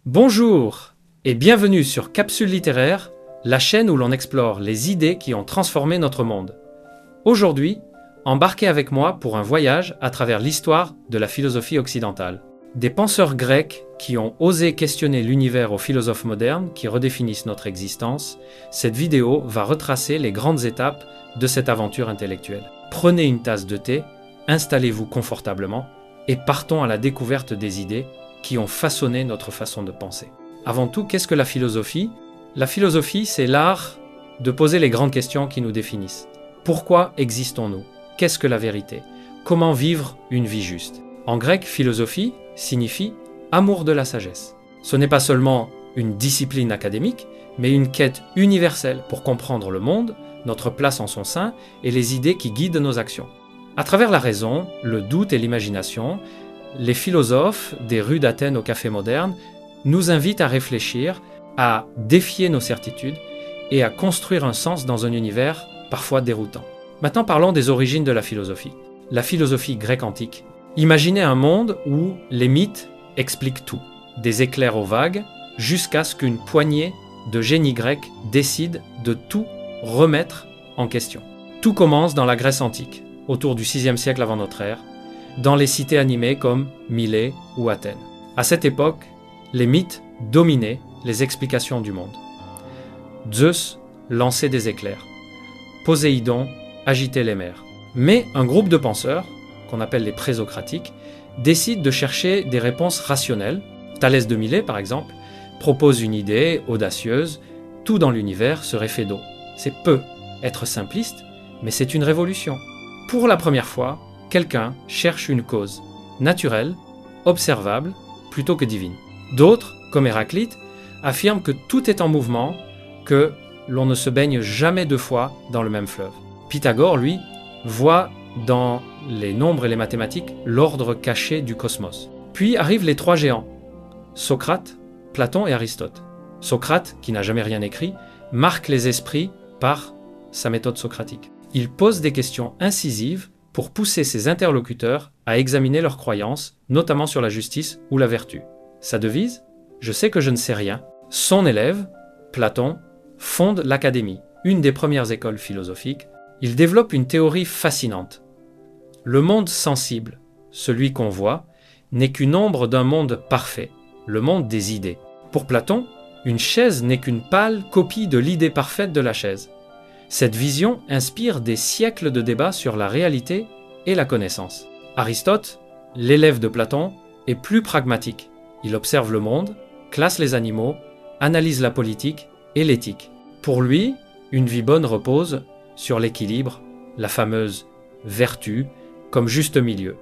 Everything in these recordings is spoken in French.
Bonjour et bienvenue sur Capsule littéraire, la chaîne où l'on explore les idées qui ont transformé notre monde. Aujourd'hui, embarquez avec moi pour un voyage à travers l'histoire de la philosophie occidentale. Des penseurs grecs qui ont osé questionner l'univers aux philosophes modernes qui redéfinissent notre existence, cette vidéo va retracer les grandes étapes de cette aventure intellectuelle. Prenez une tasse de thé, installez-vous confortablement et partons à la découverte des idées qui ont façonné notre façon de penser. Avant tout, qu'est-ce que la philosophie ? La philosophie, c'est l'art de poser les grandes questions qui nous définissent. Pourquoi existons-nous ? Qu'est-ce que la vérité ? Comment vivre une vie juste ? En grec, philosophie signifie amour de la sagesse. Ce n'est pas seulement une discipline académique, mais une quête universelle pour comprendre le monde, notre place en son sein et les idées qui guident nos actions. À travers la raison, le doute et l'imagination, les philosophes des rues d'Athènes au café moderne nous invitent à réfléchir, à défier nos certitudes et à construire un sens dans un univers parfois déroutant. Maintenant parlons des origines de la philosophie. La philosophie grecque antique. Imaginez un monde où les mythes expliquent tout, des éclairs aux vagues, jusqu'à ce qu'une poignée de génies grecs décide de tout remettre en question. Tout commence dans la Grèce antique, autour du VIe siècle avant notre ère, dans les cités animées comme Milet ou Athènes. À cette époque, les mythes dominaient les explications du monde. Zeus lançait des éclairs. Poséidon agitait les mers. Mais un groupe de penseurs, qu'on appelle les présocratiques, décide de chercher des réponses rationnelles. Thalès de Milet, par exemple, propose une idée audacieuse. Tout dans l'univers serait fait d'eau. C'est peu être simpliste, mais c'est une révolution. Pour la première fois, quelqu'un cherche une cause naturelle, observable, plutôt que divine. D'autres, comme Héraclite, affirment que tout est en mouvement, que l'on ne se baigne jamais deux fois dans le même fleuve. Pythagore, lui, voit dans les nombres et les mathématiques l'ordre caché du cosmos. Puis arrivent les trois géants, Socrate, Platon et Aristote. Socrate, qui n'a jamais rien écrit, marque les esprits par sa méthode socratique. Il pose des questions incisives pour pousser ses interlocuteurs à examiner leurs croyances, notamment sur la justice ou la vertu. Sa devise ? Je sais que je ne sais rien. Son élève, Platon, fonde l'Académie, une des premières écoles philosophiques. Il développe une théorie fascinante. Le monde sensible, celui qu'on voit, n'est qu'une ombre d'un monde parfait, le monde des idées. Pour Platon, une chaise n'est qu'une pâle copie de l'idée parfaite de la chaise. Cette vision inspire des siècles de débats sur la réalité et la connaissance. Aristote, l'élève de Platon, est plus pragmatique. Il observe le monde, classe les animaux, analyse la politique et l'éthique. Pour lui, une vie bonne repose sur l'équilibre, la fameuse vertu, comme juste milieu.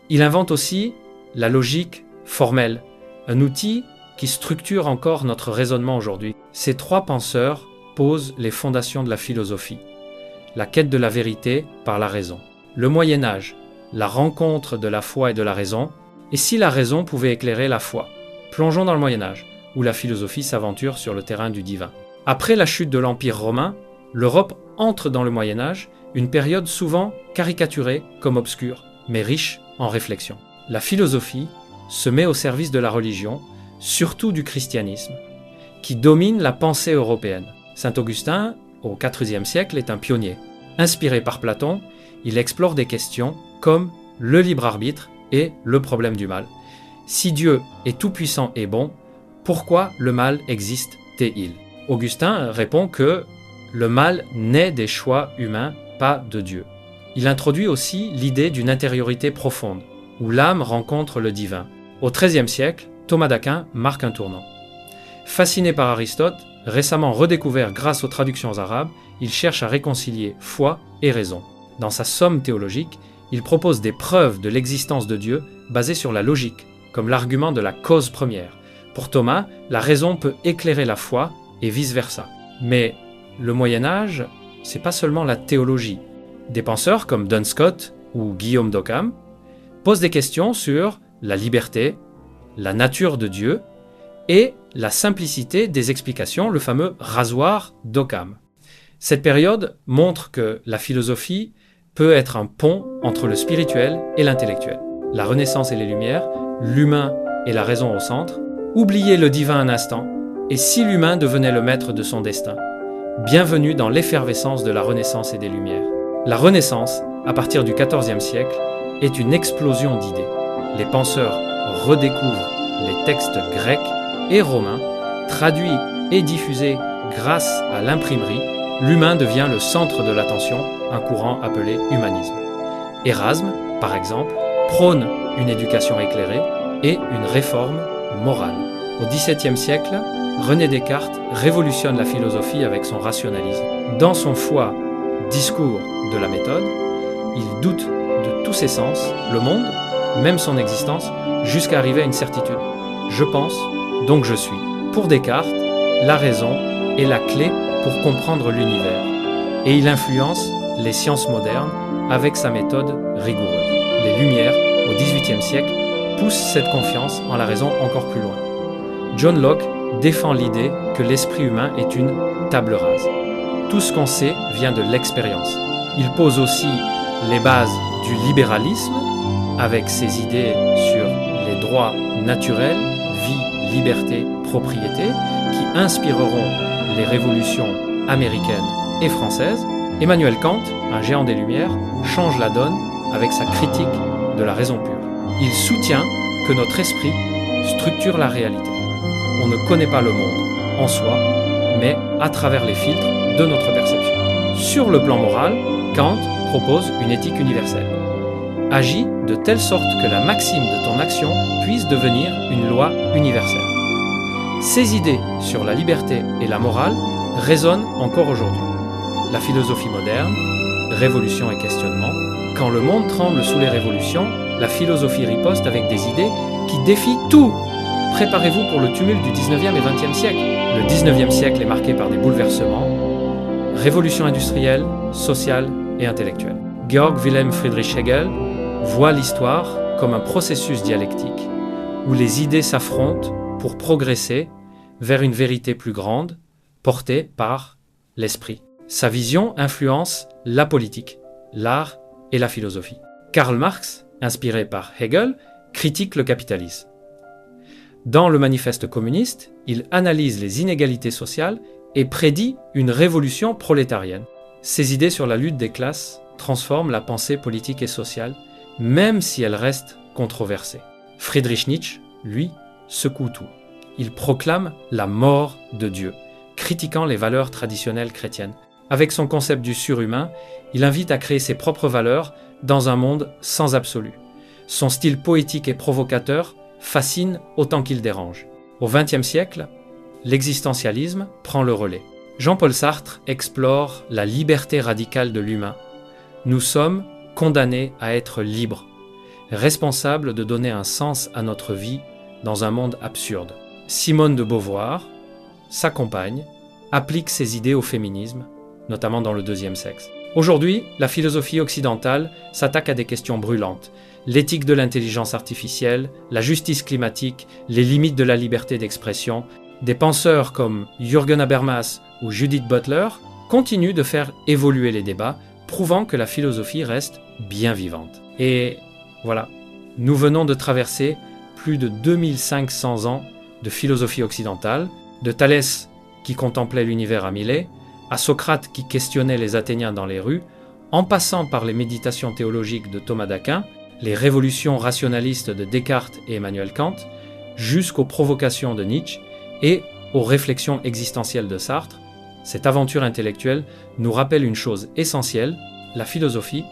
Il invente aussi la logique formelle, un outil qui structure encore notre raisonnement aujourd'hui. Ces trois penseurs pose les fondations de la philosophie, la quête de la vérité par la raison. Le Moyen-Âge, la rencontre de la foi et de la raison, et si la raison pouvait éclairer la foi. Plongeons dans le Moyen-Âge, où la philosophie s'aventure sur le terrain du divin. Après la chute de l'Empire romain, l'Europe entre dans le Moyen-Âge, une période souvent caricaturée comme obscure, mais riche en réflexion. La philosophie se met au service de la religion, surtout du christianisme, qui domine la pensée européenne. Saint Augustin, au IVe siècle, est un pionnier. Inspiré par Platon, il explore des questions comme le libre arbitre et le problème du mal. Si Dieu est tout-puissant et bon, pourquoi le mal existe-t-il ? Augustin répond que le mal naît des choix humains, pas de Dieu. Il introduit aussi l'idée d'une intériorité profonde, où l'âme rencontre le divin. Au XIIIe siècle, Thomas d'Aquin marque un tournant. Fasciné par Aristote, récemment redécouvert grâce aux traductions arabes, il cherche à réconcilier foi et raison. Dans sa somme théologique, il propose des preuves de l'existence de Dieu basées sur la logique, comme l'argument de la cause première. Pour Thomas, la raison peut éclairer la foi et vice-versa. Mais le Moyen-Âge, c'est pas seulement la théologie. Des penseurs comme Duns Scotus ou Guillaume d'Occam posent des questions sur la liberté, la nature de Dieu et la simplicité des explications, le fameux rasoir d'Occam. Cette période montre que la philosophie peut être un pont entre le spirituel et l'intellectuel. La Renaissance et les Lumières, l'humain et la raison au centre, Oubliez le divin un instant, et si l'humain devenait le maître de son destin? Bienvenue dans l'effervescence de la Renaissance et des Lumières. La Renaissance, à partir du XIVe siècle, est une explosion d'idées. Les penseurs redécouvrent les textes grecs et romains, traduits et diffusés grâce à l'imprimerie. L'humain devient le centre de l'attention, un courant appelé humanisme. Érasme, par exemple, prône une éducation éclairée et une réforme morale. Au XVIIe siècle, René Descartes révolutionne la philosophie avec son rationalisme. Dans son foi discours de la méthode, il doute de tous ses sens, le monde, même son existence, jusqu'à arriver à une certitude. Je pense, donc je suis. Pour Descartes, la raison est la clé pour comprendre l'univers, et il influence les sciences modernes avec sa méthode rigoureuse. Les Lumières, au XVIIIe siècle, poussent cette confiance en la raison encore plus loin. John Locke défend l'idée que l'esprit humain est une table rase. Tout ce qu'on sait vient de l'expérience. Il pose aussi les bases du libéralisme, avec ses idées sur les droits naturels, vie, liberté, propriété, qui inspireront les révolutions américaines et françaises. Emmanuel Kant, un géant des Lumières, change la donne avec sa critique de la raison pure. Il soutient que notre esprit structure la réalité. On ne connaît pas le monde en soi, mais à travers les filtres de notre perception. Sur le plan moral, Kant propose une éthique universelle. Agis de telle sorte que la maxime de ton action puisse devenir une loi universelle. Ces idées sur la liberté et la morale résonnent encore aujourd'hui. La philosophie moderne, révolution et questionnement. Quand le monde tremble sous les révolutions, la philosophie riposte avec des idées qui défient tout. Préparez-vous pour le tumulte du 19e et 20e siècle. Le 19e siècle est marqué par des bouleversements, révolution industrielle, sociale et intellectuelle. Georg Wilhelm Friedrich Hegel voit l'histoire comme un processus dialectique où les idées s'affrontent pour progresser vers une vérité plus grande, portée par l'esprit. Sa vision influence la politique, l'art et la philosophie. Karl Marx, inspiré par Hegel, critique le capitalisme. Dans le manifeste communiste, il analyse les inégalités sociales et prédit une révolution prolétarienne. Ses idées sur la lutte des classes transforment la pensée politique et sociale, même si elle reste controversée. Friedrich Nietzsche, lui, secoue tout. Il proclame la mort de Dieu, critiquant les valeurs traditionnelles chrétiennes. Avec son concept du surhumain, il invite à créer ses propres valeurs dans un monde sans absolu. Son style poétique et provocateur fascine autant qu'il dérange. Au XXe siècle, l'existentialisme prend le relais. Jean-Paul Sartre explore la liberté radicale de l'humain. Nous sommes condamnés à être libres, responsables de donner un sens à notre vie dans un monde absurde. Simone de Beauvoir, sa compagne, applique ses idées au féminisme, notamment dans le deuxième sexe. Aujourd'hui, la philosophie occidentale s'attaque à des questions brûlantes. L'éthique de l'intelligence artificielle, la justice climatique, les limites de la liberté d'expression. Des penseurs comme Jürgen Habermas ou Judith Butler continuent de faire évoluer les débats, prouvant que la philosophie reste bien vivante. Et voilà, nous venons de traverser plus de 2500 ans de philosophie occidentale, de Thalès qui contemplait l'univers à Milet, à Socrate qui questionnait les Athéniens dans les rues, en passant par les méditations théologiques de Thomas d'Aquin, les révolutions rationalistes de Descartes et Emmanuel Kant, jusqu'aux provocations de Nietzsche et aux réflexions existentielles de Sartre. Cette aventure intellectuelle nous rappelle une chose essentielle, la philosophie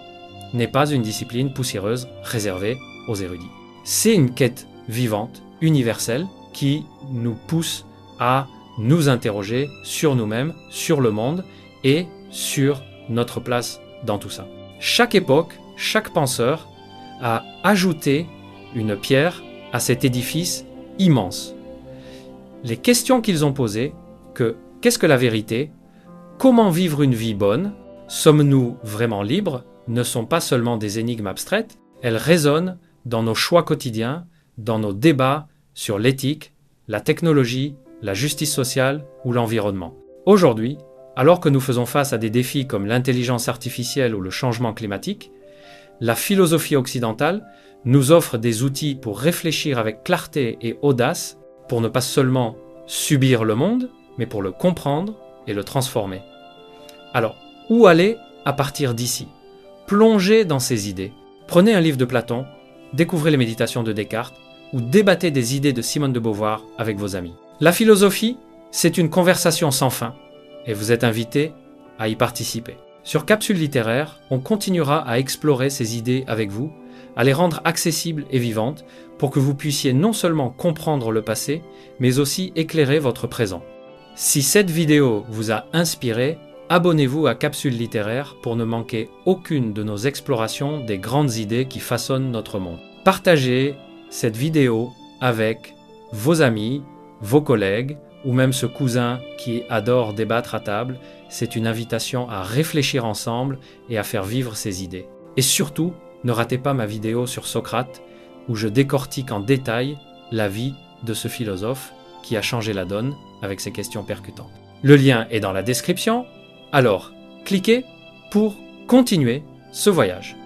n'est pas une discipline poussiéreuse réservée aux érudits. C'est une quête vivante, universelle, qui nous pousse à nous interroger sur nous-mêmes, sur le monde et sur notre place dans tout ça. Chaque époque, chaque penseur a ajouté une pierre à cet édifice immense. Les questions qu'ils ont posées, qu'est-ce que la vérité? Comment vivre une vie bonne? Sommes-nous vraiment libres? Ne sont pas seulement des énigmes abstraites, elles résonnent dans nos choix quotidiens, dans nos débats sur l'éthique, la technologie, la justice sociale ou l'environnement. Aujourd'hui, alors que nous faisons face à des défis comme l'intelligence artificielle ou le changement climatique, la philosophie occidentale nous offre des outils pour réfléchir avec clarté et audace pour ne pas seulement subir le monde, mais pour le comprendre et le transformer. Alors, où aller à partir d'ici? Plongez dans ces idées. Prenez un livre de Platon, découvrez les méditations de Descartes ou débattez des idées de Simone de Beauvoir avec vos amis. La philosophie, c'est une conversation sans fin et vous êtes invité à y participer. Sur Capsule littéraire, on continuera à explorer ces idées avec vous, à les rendre accessibles et vivantes pour que vous puissiez non seulement comprendre le passé, mais aussi éclairer votre présent. Si cette vidéo vous a inspiré, abonnez-vous à Capsule littéraire pour ne manquer aucune de nos explorations des grandes idées qui façonnent notre monde. Partagez cette vidéo avec vos amis, vos collègues ou même ce cousin qui adore débattre à table. C'est une invitation à réfléchir ensemble et à faire vivre ces idées. Et surtout, ne ratez pas ma vidéo sur Socrate où je décortique en détail la vie de ce philosophe qui a changé la donne avec ses questions percutantes. Le lien est dans la description. Alors, cliquez pour continuer ce voyage.